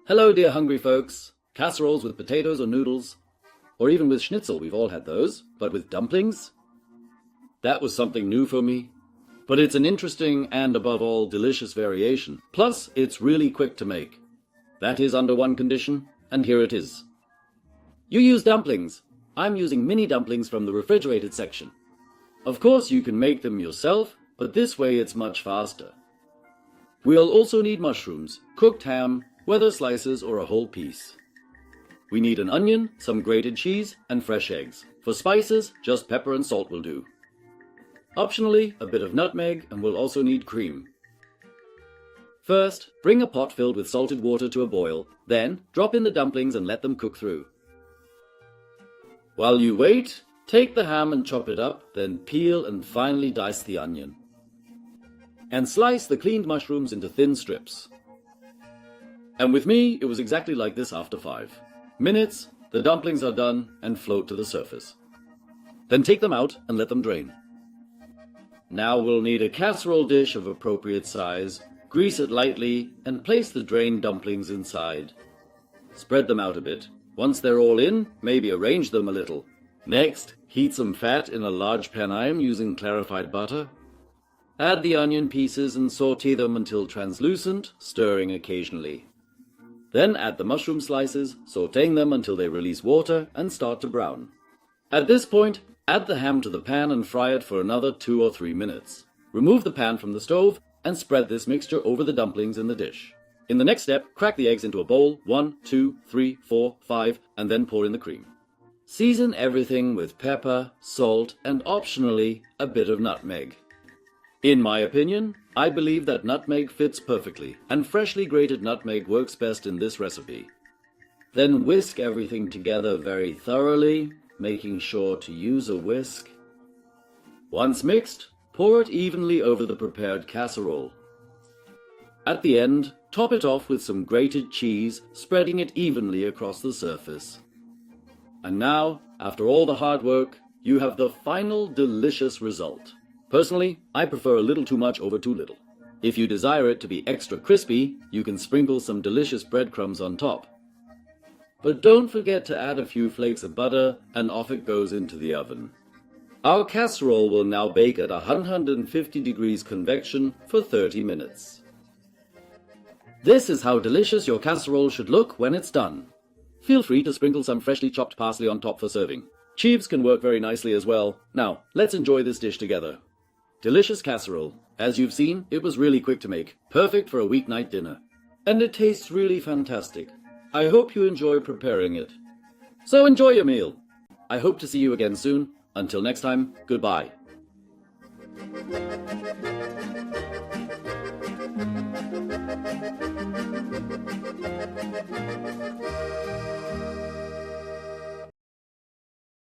Hello, dear hungry folks. Casseroles with potatoes or noodles, or even with schnitzel, we've all had those, but with dumplings? That was something new for me. But it's an interesting and, above all, delicious variation. Plus, it's really quick to make. That is under one condition, and here it is. You use dumplings. I'm using mini dumplings from the refrigerated section. Of course, you can make them yourself, but this way it's much faster. We'll also need mushrooms, cooked ham, whether slices or a whole piece. We need an onion, some grated cheese, and fresh eggs. For spices, just pepper and salt will do. Optionally, a bit of nutmeg, and we'll also need cream. First, bring a pot filled with salted water to a boil, then drop in the dumplings and let them cook through. While you wait, take the ham and chop it up, then peel and finely dice the onion. And slice the cleaned mushrooms into thin strips. And with me, it was exactly like this after 5 minutes. The dumplings are done and float to the surface. Then take them out and let them drain. Now we'll need a casserole dish of appropriate size, grease it lightly, and place the drained dumplings inside. Spread them out a bit. Once they're all in, maybe arrange them a little. Next, heat some fat in a large pan I'm using clarified butter. Add the onion pieces and saute them until translucent, stirring occasionally. Then add the mushroom slices, sauteing them until they release water and start to brown. At this point, add the ham to the pan and fry it for another 2 or 3 minutes. Remove the pan from the stove and spread this mixture over the dumplings in the dish. In the next step, crack the eggs into a bowl, 1, 2, 3, 4, 5, and then pour in the cream. Season everything with pepper, salt, and optionally, a bit of nutmeg. In my opinion, I believe that nutmeg fits perfectly, and freshly grated nutmeg works best in this recipe. Then whisk everything together very thoroughly, making sure to use a whisk. Once mixed, pour it evenly over the prepared casserole. At the end, top it off with some grated cheese, spreading it evenly across the surface. And now, after all the hard work, you have the final delicious result. Personally, I prefer a little too much over too little. If you desire it to be extra crispy, you can sprinkle some delicious breadcrumbs on top. But don't forget to add a few flakes of butter, and off it goes into the oven. Our casserole will now bake at 150 degrees convection for 30 minutes. This is how delicious your casserole should look when it's done. Feel free to sprinkle some freshly chopped parsley on top for serving. Chives can work very nicely as well. Now, let's enjoy this dish together. Delicious casserole. As you've seen, it was really quick to make, perfect for a weeknight dinner. And it tastes really fantastic. I hope you enjoy preparing it. So enjoy your meal. I hope to see you again soon. Until next time, goodbye.